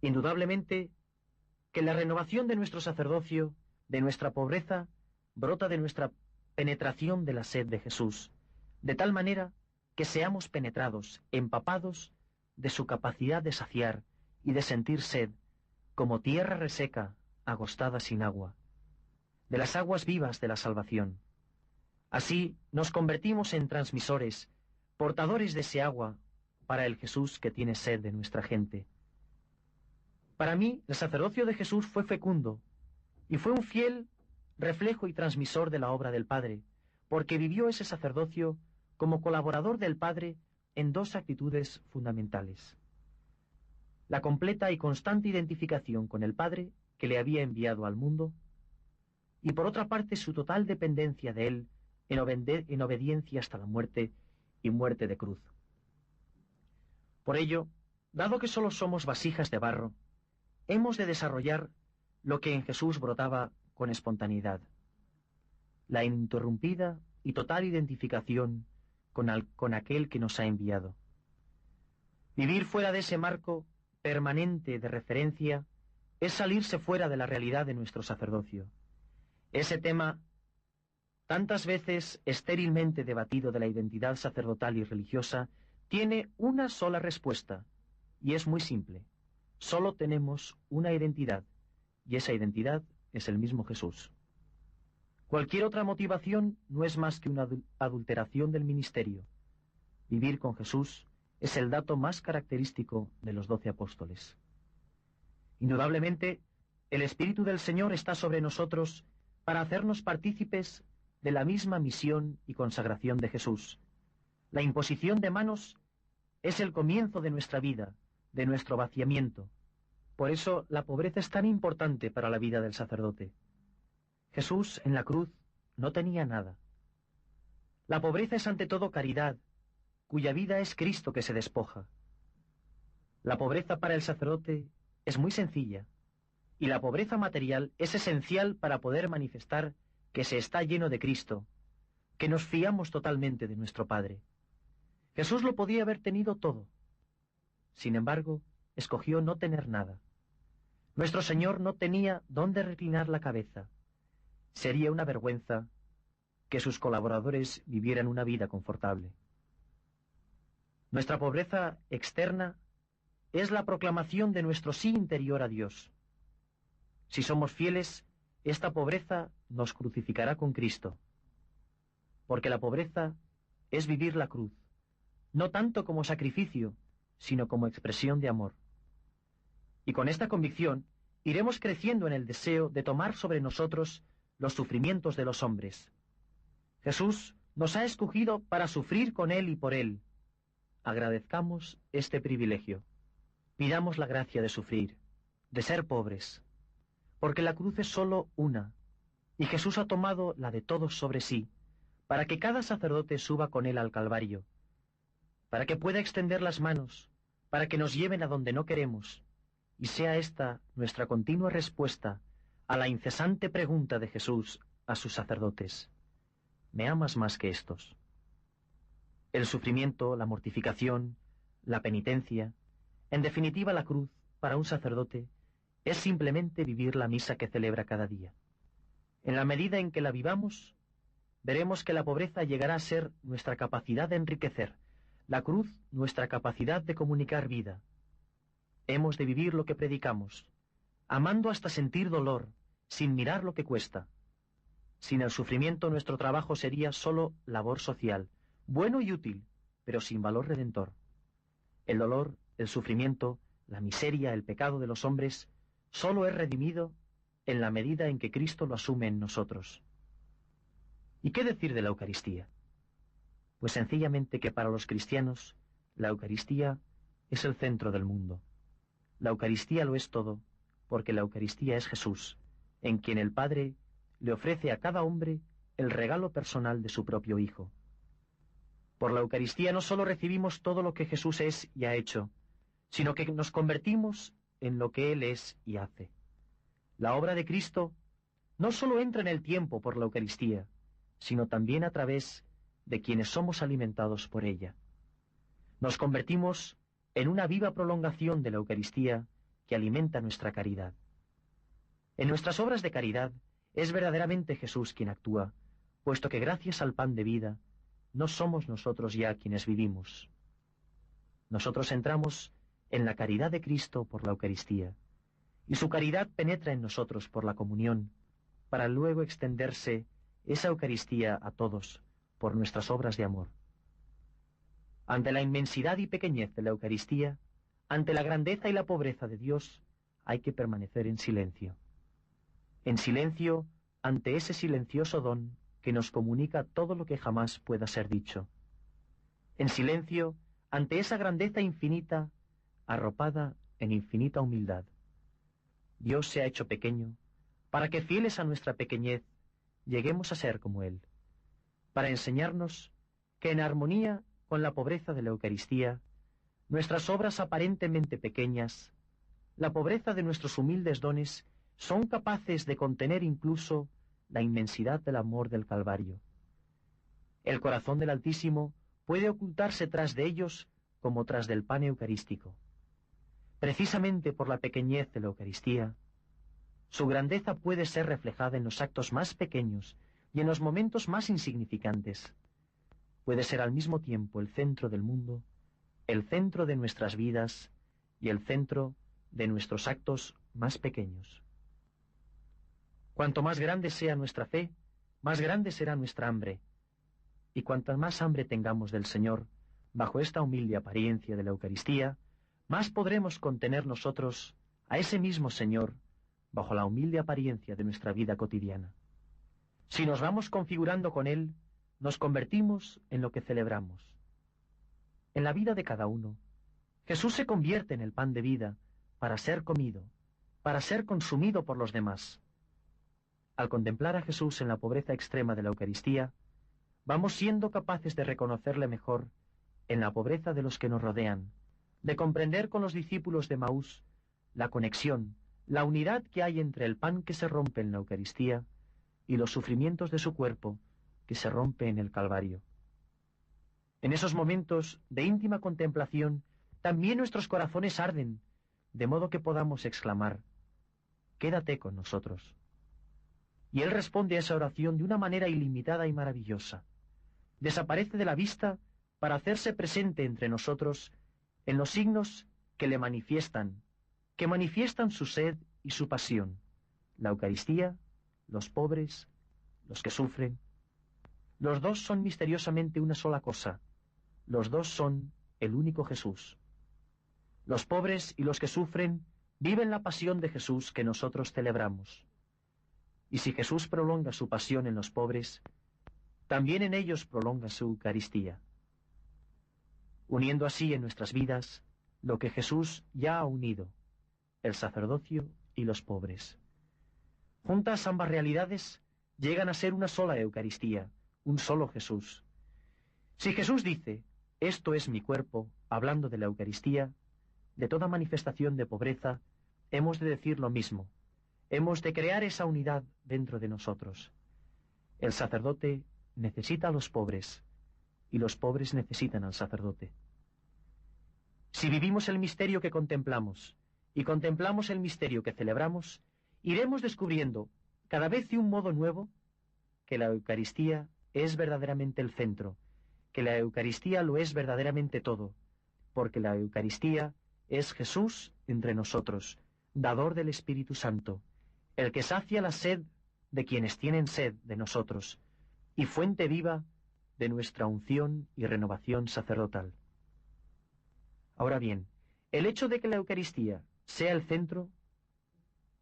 Indudablemente que la renovación de nuestro sacerdocio, de nuestra pobreza, brota de nuestra penetración de la sed de Jesús, de tal manera que seamos penetrados, empapados de su capacidad de saciar y de sentir sed, como tierra reseca, agostada sin agua, de las aguas vivas de la salvación. Así nos convertimos en transmisores, portadores de ese agua para el Jesús que tiene sed de nuestra gente. Para mí, el sacerdocio de Jesús fue fecundo y fue un fiel reflejo y transmisor de la obra del Padre, porque vivió ese sacerdocio como colaborador del Padre en dos actitudes fundamentales: la completa y constante identificación con el Padre que le había enviado al mundo, y por otra parte su total dependencia de él en obediencia hasta la muerte y muerte de cruz. Por ello, dado que sólo somos vasijas de barro, hemos de desarrollar lo que en Jesús brotaba con espontaneidad: la ininterrumpida y total identificación con aquel que nos ha enviado. Vivir fuera de ese marco permanente de referencia es salirse fuera de la realidad de nuestro sacerdocio. Ese tema, tantas veces estérilmente debatido de la identidad sacerdotal y religiosa, tiene una sola respuesta, y es muy simple. Solo tenemos una identidad, y esa identidad es el mismo Jesús. Cualquier otra motivación no es más que una adulteración del ministerio. Vivir con Jesús es el dato más característico de los 12 apóstoles. Indudablemente, el Espíritu del Señor está sobre nosotros para hacernos partícipes de la misma misión y consagración de Jesús. La imposición de manos es el comienzo de nuestra vida, de nuestro vaciamiento. Por eso la pobreza es tan importante para la vida del sacerdote. Jesús en la cruz no tenía nada. La pobreza es ante todo caridad, cuya vida es Cristo que se despoja. La pobreza para el sacerdote es muy sencilla, y la pobreza material es esencial para poder manifestar que se está lleno de Cristo, que nos fiamos totalmente de nuestro Padre. Jesús lo podía haber tenido todo. Sin embargo, escogió no tener nada. Nuestro Señor no tenía dónde reclinar la cabeza. Sería una vergüenza que sus colaboradores vivieran una vida confortable. Nuestra pobreza externa es la proclamación de nuestro sí interior a Dios. Si somos fieles, esta pobreza nos crucificará con Cristo, porque la pobreza es vivir la cruz, no tanto como sacrificio, sino como expresión de amor. Y con esta convicción iremos creciendo en el deseo de tomar sobre nosotros los sufrimientos de los hombres. Jesús nos ha escogido para sufrir con Él y por Él. Agradezcamos este privilegio. Pidamos la gracia de sufrir, de ser pobres, porque la cruz es sólo una, y Jesús ha tomado la de todos sobre sí, para que cada sacerdote suba con Él al Calvario, para que pueda extender las manos, para que nos lleven a donde no queremos, y sea esta nuestra continua respuesta a la incesante pregunta de Jesús a sus sacerdotes: ¿me amas más que estos? El sufrimiento, la mortificación, la penitencia, en definitiva la cruz, para un sacerdote, es simplemente vivir la misa que celebra cada día. En la medida en que la vivamos, veremos que la pobreza llegará a ser nuestra capacidad de enriquecer, la cruz nuestra capacidad de comunicar vida. Hemos de vivir lo que predicamos, amando hasta sentir dolor, sin mirar lo que cuesta. Sin el sufrimiento nuestro trabajo sería solo labor social, bueno y útil, pero sin valor redentor. El dolor, el sufrimiento, la miseria, el pecado de los hombres, solo es redimido en la medida en que Cristo lo asume en nosotros. ¿Y qué decir de la Eucaristía? Pues sencillamente que para los cristianos la Eucaristía es el centro del mundo. La Eucaristía lo es todo, porque la Eucaristía es Jesús, en quien el Padre le ofrece a cada hombre el regalo personal de su propio Hijo. Por la Eucaristía no solo recibimos todo lo que Jesús es y ha hecho, sino que nos convertimos en lo que Él es y hace. La obra de Cristo no solo entra en el tiempo por la Eucaristía, sino también a través de quienes somos alimentados por ella. Nos convertimos en una viva prolongación de la Eucaristía que alimenta nuestra caridad. En nuestras obras de caridad es verdaderamente Jesús quien actúa, puesto que gracias al pan de vida no somos nosotros ya quienes vivimos. Nosotros entramos en la caridad de Cristo por la Eucaristía, y su caridad penetra en nosotros por la comunión, para luego extenderse esa Eucaristía a todos por nuestras obras de amor. Ante la inmensidad y pequeñez de la Eucaristía, ante la grandeza y la pobreza de Dios, hay que permanecer en silencio. En silencio ante ese silencioso don que nos comunica todo lo que jamás pueda ser dicho. En silencio ante esa grandeza infinita, arropada en infinita humildad. Dios se ha hecho pequeño, para que fieles a nuestra pequeñez, lleguemos a ser como Él, para enseñarnos que en armonía con la pobreza de la Eucaristía, nuestras obras aparentemente pequeñas, la pobreza de nuestros humildes dones, son capaces de contener incluso la inmensidad del amor del Calvario. El corazón del Altísimo puede ocultarse tras de ellos como tras del pan eucarístico. Precisamente por la pequeñez de la Eucaristía, su grandeza puede ser reflejada en los actos más pequeños y en los momentos más insignificantes. Puede ser al mismo tiempo el centro del mundo, el centro de nuestras vidas y el centro de nuestros actos más pequeños. Cuanto más grande sea nuestra fe, más grande será nuestra hambre, y cuanta más hambre tengamos del Señor, bajo esta humilde apariencia de la Eucaristía, más podremos contener nosotros a ese mismo Señor bajo la humilde apariencia de nuestra vida cotidiana. Si nos vamos configurando con Él, nos convertimos en lo que celebramos. En la vida de cada uno, Jesús se convierte en el pan de vida para ser comido, para ser consumido por los demás. Al contemplar a Jesús en la pobreza extrema de la Eucaristía, vamos siendo capaces de reconocerle mejor en la pobreza de los que nos rodean, de comprender con los discípulos de Maús la conexión, la unidad que hay entre el pan que se rompe en la Eucaristía y los sufrimientos de su cuerpo que se rompe en el Calvario. En esos momentos de íntima contemplación, también nuestros corazones arden, de modo que podamos exclamar: «Quédate con nosotros». Y Él responde a esa oración de una manera ilimitada y maravillosa. Desaparece de la vista para hacerse presente entre nosotros en los signos que le manifiestan, su sed y su pasión: la Eucaristía, los pobres, los que sufren. Los dos son misteriosamente una sola cosa. Los dos son el único Jesús. Los pobres y los que sufren viven la pasión de Jesús que nosotros celebramos. Y si Jesús prolonga su pasión en los pobres, también en ellos prolonga su Eucaristía, uniendo así en nuestras vidas lo que Jesús ya ha unido, el sacerdocio y los pobres. Juntas ambas realidades llegan a ser una sola Eucaristía, un solo Jesús. Si Jesús dice: «Esto es mi cuerpo», hablando de la Eucaristía, de toda manifestación de pobreza, hemos de decir lo mismo. Hemos de crear esa unidad dentro de nosotros. El sacerdote necesita a los pobres, y los pobres necesitan al sacerdote. Si vivimos el misterio que contemplamos, y contemplamos el misterio que celebramos, iremos descubriendo, cada vez de un modo nuevo, que la Eucaristía es verdaderamente el centro, que la Eucaristía lo es verdaderamente todo, porque la Eucaristía es Jesús entre nosotros, dador del Espíritu Santo, el que sacia la sed de quienes tienen sed de nosotros, y fuente viva de nuestra unción y renovación sacerdotal. Ahora bien, el hecho de que la Eucaristía sea el centro,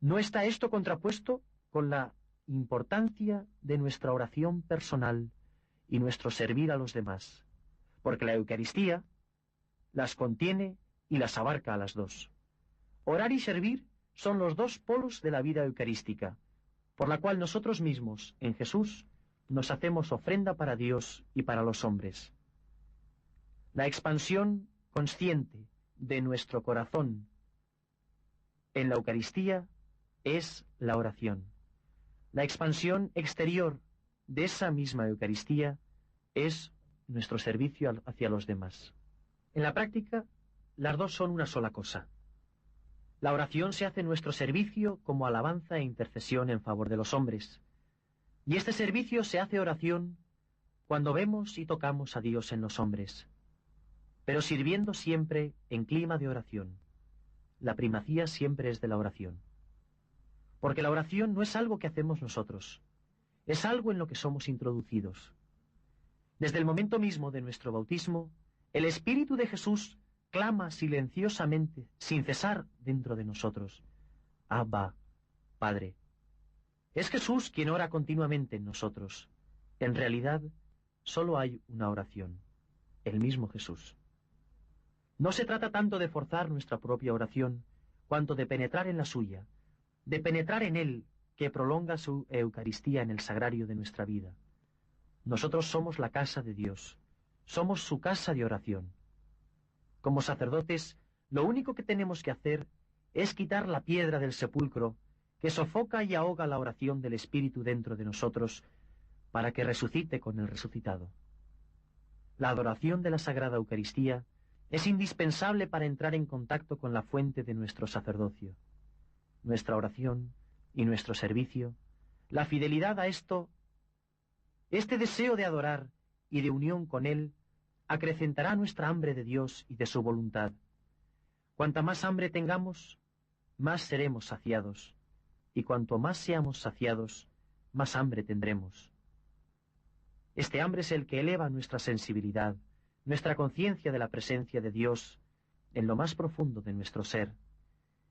¿no está esto contrapuesto con la importancia de nuestra oración personal y nuestro servir a los demás? Porque la Eucaristía las contiene y las abarca a las dos. Orar y servir son los dos polos de la vida eucarística, por la cual nosotros mismos, en Jesús, nos hacemos ofrenda para Dios y para los hombres. La expansión consciente de nuestro corazón en la Eucaristía es la oración. La expansión exterior de esa misma Eucaristía es nuestro servicio hacia los demás. En la práctica, las dos son una sola cosa. La oración se hace nuestro servicio como alabanza e intercesión en favor de los hombres. Y este servicio se hace oración cuando vemos y tocamos a Dios en los hombres, pero sirviendo siempre en clima de oración. La primacía siempre es de la oración. Porque la oración no es algo que hacemos nosotros, es algo en lo que somos introducidos. Desde el momento mismo de nuestro bautismo, el Espíritu de Jesús clama silenciosamente, sin cesar, dentro de nosotros. Abba, Padre. Es Jesús quien ora continuamente en nosotros. En realidad, solo hay una oración, el mismo Jesús. No se trata tanto de forzar nuestra propia oración, cuanto de penetrar en la suya, de penetrar en Él, que prolonga su Eucaristía en el sagrario de nuestra vida. Nosotros somos la casa de Dios, somos su casa de oración. Como sacerdotes, lo único que tenemos que hacer es quitar la piedra del sepulcro que sofoca y ahoga la oración del Espíritu dentro de nosotros para que resucite con el resucitado. La adoración de la Sagrada Eucaristía es indispensable para entrar en contacto con la fuente de nuestro sacerdocio. Nuestra oración y nuestro servicio, la fidelidad a esto, este deseo de adorar y de unión con Él, acrecentará nuestra hambre de Dios y de su voluntad. Cuanta más hambre tengamos, más seremos saciados, y cuanto más seamos saciados, más hambre tendremos. Este hambre es el que eleva nuestra sensibilidad, nuestra conciencia de la presencia de Dios en lo más profundo de nuestro ser,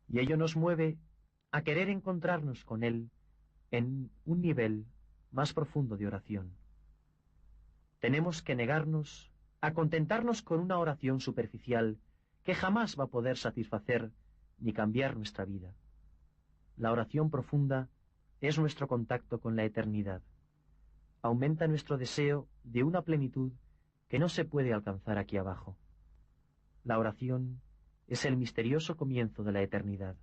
y ello nos mueve a querer encontrarnos con Él en un nivel más profundo de oración. Tenemos que negarnos a contentarnos con una oración superficial que jamás va a poder satisfacer ni cambiar nuestra vida. La oración profunda es nuestro contacto con la eternidad. Aumenta nuestro deseo de una plenitud que no se puede alcanzar aquí abajo. La oración es el misterioso comienzo de la eternidad.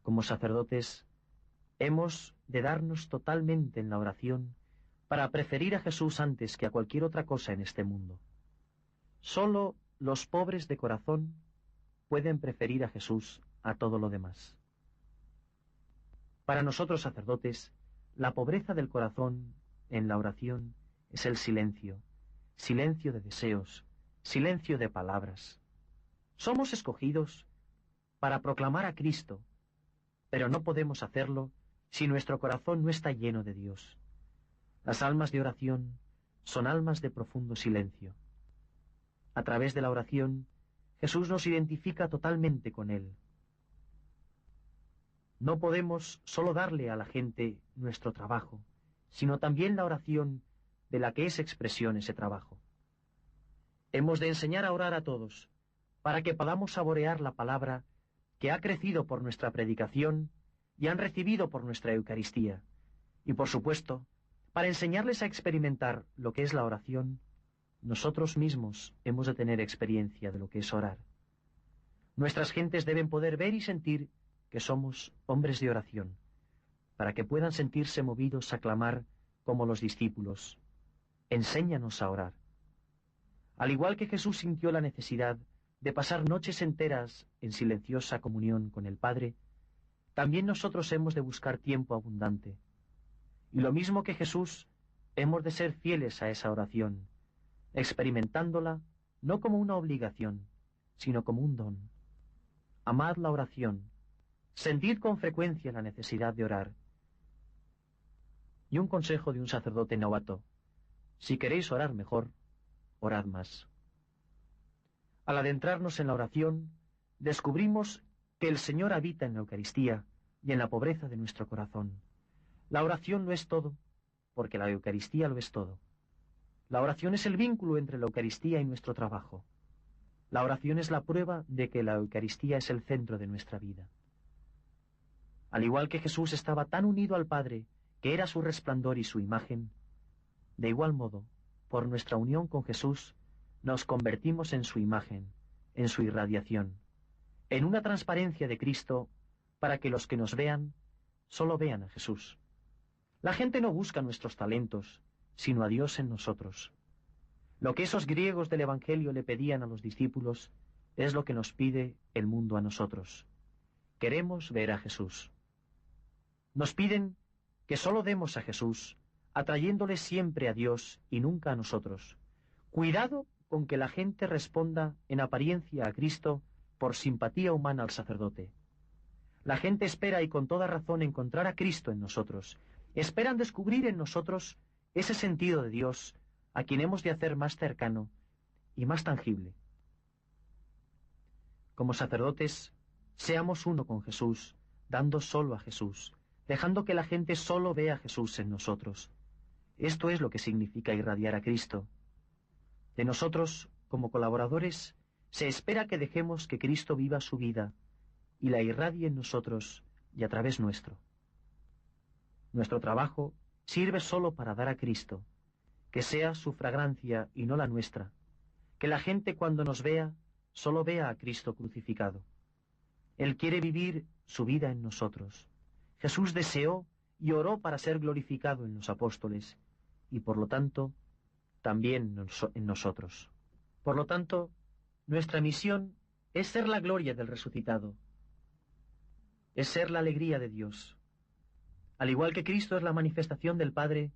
Como sacerdotes, hemos de darnos totalmente en la oración para preferir a Jesús antes que a cualquier otra cosa en este mundo. Solo los pobres de corazón pueden preferir a Jesús a todo lo demás. Para nosotros sacerdotes, la pobreza del corazón en la oración es el silencio, silencio de deseos, silencio de palabras. Somos escogidos para proclamar a Cristo, pero no podemos hacerlo si nuestro corazón no está lleno de Dios. Las almas de oración son almas de profundo silencio. A través de la oración, Jesús nos identifica totalmente con Él. No podemos solo darle a la gente nuestro trabajo, sino también la oración de la que es expresión ese trabajo. Hemos de enseñar a orar a todos, para que podamos saborear la palabra que ha crecido por nuestra predicación y han recibido por nuestra Eucaristía, y por supuesto, para enseñarles a experimentar lo que es la oración, nosotros mismos hemos de tener experiencia de lo que es orar. Nuestras gentes deben poder ver y sentir que somos hombres de oración, para que puedan sentirse movidos a clamar como los discípulos. Enséñanos a orar. Al igual que Jesús sintió la necesidad de pasar noches enteras en silenciosa comunión con el Padre, también nosotros hemos de buscar tiempo abundante. Y lo mismo que Jesús, hemos de ser fieles a esa oración, experimentándola no como una obligación, sino como un don. Amad la oración, sentid con frecuencia la necesidad de orar. Y un consejo de un sacerdote novato: si queréis orar mejor, orad más. Al adentrarnos en la oración, descubrimos que el Señor habita en la Eucaristía y en la pobreza de nuestro corazón. La oración lo es todo, porque la Eucaristía lo es todo. La oración es el vínculo entre la Eucaristía y nuestro trabajo. La oración es la prueba de que la Eucaristía es el centro de nuestra vida. Al igual que Jesús estaba tan unido al Padre, que era su resplandor y su imagen, de igual modo, por nuestra unión con Jesús, nos convertimos en su imagen, en su irradiación, en una transparencia de Cristo, para que los que nos vean, solo vean a Jesús. La gente no busca nuestros talentos, sino a Dios en nosotros. Lo que esos griegos del Evangelio le pedían a los discípulos es lo que nos pide el mundo a nosotros. Queremos ver a Jesús. Nos piden que solo demos a Jesús, atrayéndole siempre a Dios y nunca a nosotros. Cuidado con que la gente responda en apariencia a Cristo por simpatía humana al sacerdote. La gente espera, y con toda razón, encontrar a Cristo en nosotros. Esperan descubrir en nosotros ese sentido de Dios a quien hemos de hacer más cercano y más tangible. Como sacerdotes, seamos uno con Jesús, dando solo a Jesús, dejando que la gente solo vea a Jesús en nosotros. Esto es lo que significa irradiar a Cristo. De nosotros, como colaboradores, se espera que dejemos que Cristo viva su vida y la irradie en nosotros y a través nuestro. Nuestro trabajo sirve solo para dar a Cristo, que sea su fragancia y no la nuestra, que la gente cuando nos vea, solo vea a Cristo crucificado. Él quiere vivir su vida en nosotros. Jesús deseó y oró para ser glorificado en los apóstoles, y por lo tanto, también en nosotros. Por lo tanto, nuestra misión es ser la gloria del resucitado, es ser la alegría de Dios. Al igual que Cristo es la manifestación del Padre,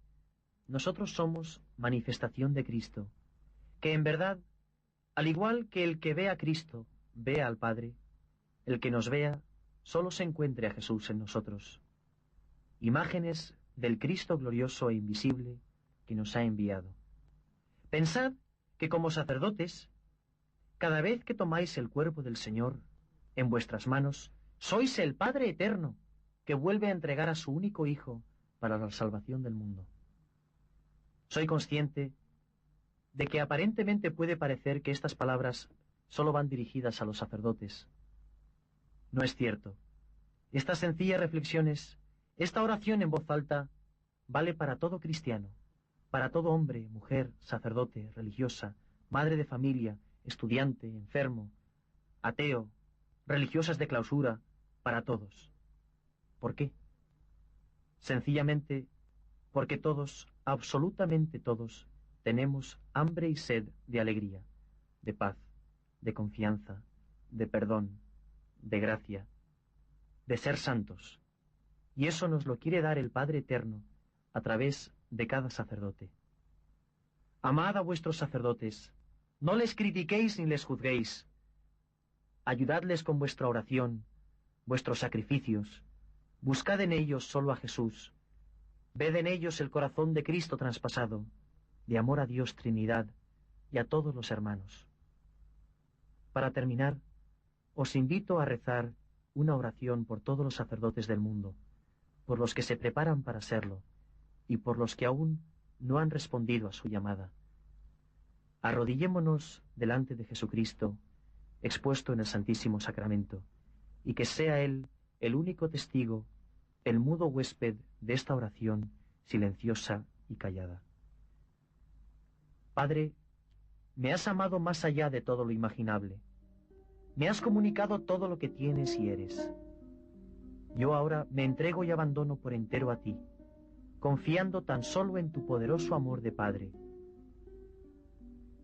nosotros somos manifestación de Cristo, que en verdad, al igual que el que ve a Cristo, ve al Padre, el que nos vea, solo se encuentre a Jesús en nosotros. Imágenes del Cristo glorioso e invisible que nos ha enviado. Pensad que como sacerdotes, cada vez que tomáis el cuerpo del Señor en vuestras manos, sois el Padre eterno que vuelve a entregar a su único Hijo para la salvación del mundo. Soy consciente de que aparentemente puede parecer que estas palabras solo van dirigidas a los sacerdotes. No es cierto. Estas sencillas reflexiones, esta oración en voz alta, vale para todo cristiano, para todo hombre, mujer, sacerdote, religiosa, madre de familia, estudiante, enfermo, ateo, religiosas de clausura, para todos. ¿Por qué? Sencillamente porque todos, absolutamente todos, tenemos hambre y sed de alegría, de paz, de confianza, de perdón, de gracia, de ser santos. Y eso nos lo quiere dar el Padre Eterno a través de cada sacerdote. Amad a vuestros sacerdotes, no les critiquéis ni les juzguéis. Ayudadles con vuestra oración, vuestros sacrificios. Buscad en ellos solo a Jesús. Ved en ellos el corazón de Cristo traspasado, de amor a Dios Trinidad y a todos los hermanos. Para terminar, os invito a rezar una oración por todos los sacerdotes del mundo, por los que se preparan para serlo y por los que aún no han respondido a su llamada. Arrodillémonos delante de Jesucristo, expuesto en el Santísimo Sacramento, y que sea Él el único testigo, el mudo huésped de esta oración silenciosa y callada. Padre, me has amado más allá de todo lo imaginable. Me has comunicado todo lo que tienes y eres. Yo ahora me entrego y abandono por entero a ti, confiando tan solo en tu poderoso amor de Padre.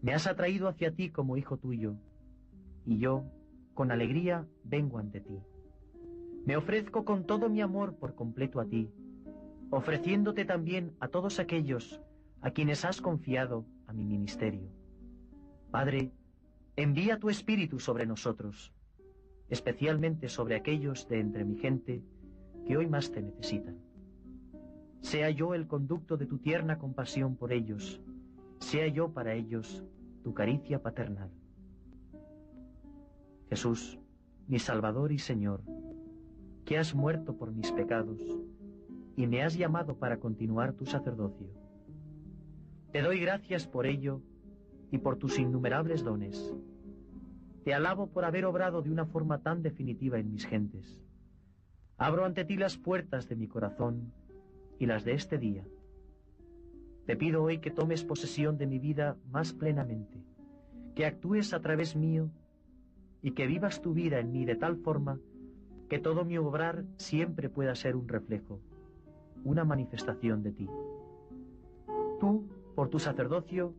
Me has atraído hacia ti como hijo tuyo, y yo, con alegría, vengo ante ti. Me ofrezco con todo mi amor por completo a ti, ofreciéndote también a todos aquellos a quienes has confiado a mi ministerio. Padre, envía tu Espíritu sobre nosotros, especialmente sobre aquellos de entre mi gente que hoy más te necesitan. Sea yo el conducto de tu tierna compasión por ellos, sea yo para ellos tu caricia paternal. Jesús, mi Salvador y Señor, que has muerto por mis pecados y me has llamado para continuar tu sacerdocio. Te doy gracias por ello y por tus innumerables dones. Te alabo por haber obrado de una forma tan definitiva en mis gentes. Abro ante ti las puertas de mi corazón y las de este día. Te pido hoy que tomes posesión de mi vida más plenamente, que actúes a través mío y que vivas tu vida en mí de tal forma que todo mi obrar siempre pueda ser un reflejo, una manifestación de ti. Tú, por tu sacerdocio,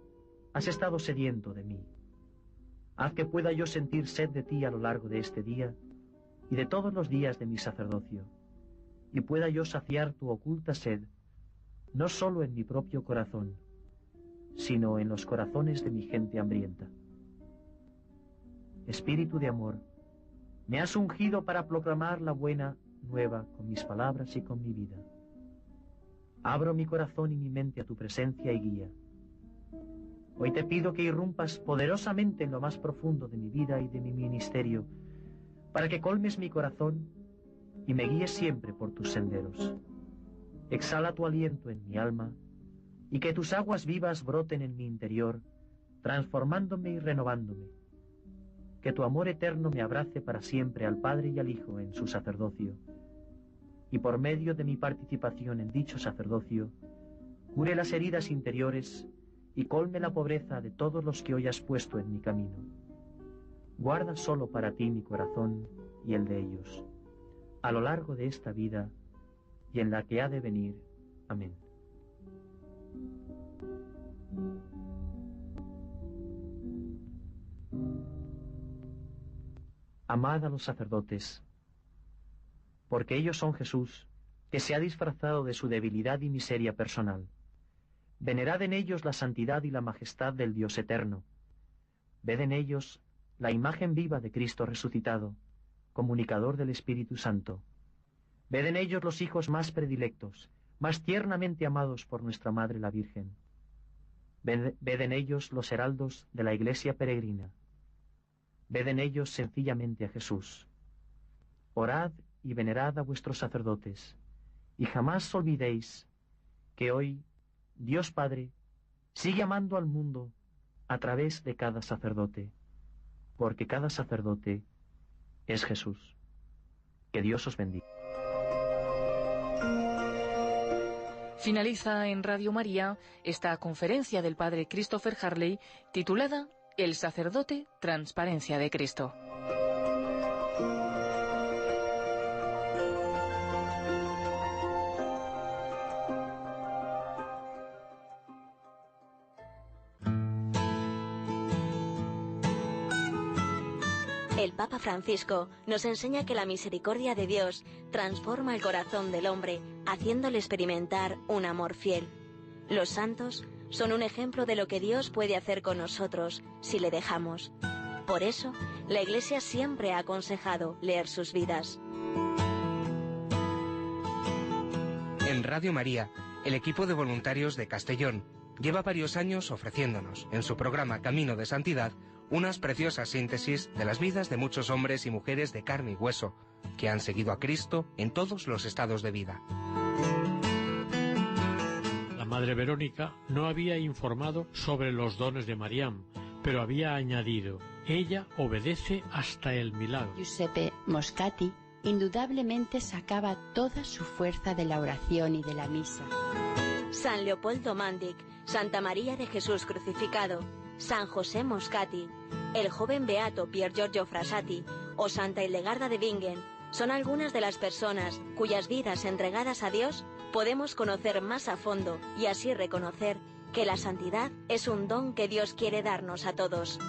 has estado sediento de mí. Haz que pueda yo sentir sed de ti a lo largo de este día y de todos los días de mi sacerdocio, y pueda yo saciar tu oculta sed, no solo en mi propio corazón, sino en los corazones de mi gente hambrienta. Espíritu de amor, me has ungido para proclamar la buena nueva con mis palabras y con mi vida. Abro mi corazón y mi mente a tu presencia y guía. Hoy te pido que irrumpas poderosamente en lo más profundo de mi vida y de mi ministerio, para que colmes mi corazón y me guíes siempre por tus senderos. Exhala tu aliento en mi alma y que tus aguas vivas broten en mi interior, transformándome y renovándome. Que tu amor eterno me abrace para siempre al Padre y al Hijo en su sacerdocio, y por medio de mi participación en dicho sacerdocio, cure las heridas interiores y colme la pobreza de todos los que hoy has puesto en mi camino. Guarda solo para ti mi corazón y el de ellos, a lo largo de esta vida y en la que ha de venir. Amén. Amad a los sacerdotes, porque ellos son Jesús, que se ha disfrazado de su debilidad y miseria personal. Venerad en ellos la santidad y la majestad del Dios eterno. Ved en ellos la imagen viva de Cristo resucitado, comunicador del Espíritu Santo. Ved en ellos los hijos más predilectos, más tiernamente amados por nuestra Madre la Virgen. Ved en ellos los heraldos de la Iglesia peregrina. Ved en ellos sencillamente a Jesús. Orad y venerad a vuestros sacerdotes, y jamás olvidéis que hoy Dios Padre sigue amando al mundo a través de cada sacerdote, porque cada sacerdote es Jesús. Que Dios os bendiga. Finaliza en Radio María esta conferencia del padre Christopher Harley titulada El sacerdote, transparencia de Cristo. El Papa Francisco nos enseña que la misericordia de Dios transforma el corazón del hombre, haciéndole experimentar un amor fiel. Los santos son un ejemplo de lo que Dios puede hacer con nosotros si le dejamos. Por eso, la Iglesia siempre ha aconsejado leer sus vidas. En Radio María, el equipo de voluntarios de Castellón lleva varios años ofreciéndonos, en su programa Camino de Santidad, unas preciosas síntesis de las vidas de muchos hombres y mujeres de carne y hueso, que han seguido a Cristo en todos los estados de vida. La Madre Verónica no había informado sobre los dones de Mariam, pero había añadido: ella obedece hasta el milagro. Giuseppe Moscati indudablemente sacaba toda su fuerza de la oración y de la misa. San Leopoldo Mandic, Santa María de Jesús crucificado, San José Moscati, el joven beato Pier Giorgio Frassati o Santa Hildegarda de Bingen son algunas de las personas cuyas vidas entregadas a Dios podemos conocer más a fondo y así reconocer que la santidad es un don que Dios quiere darnos a todos.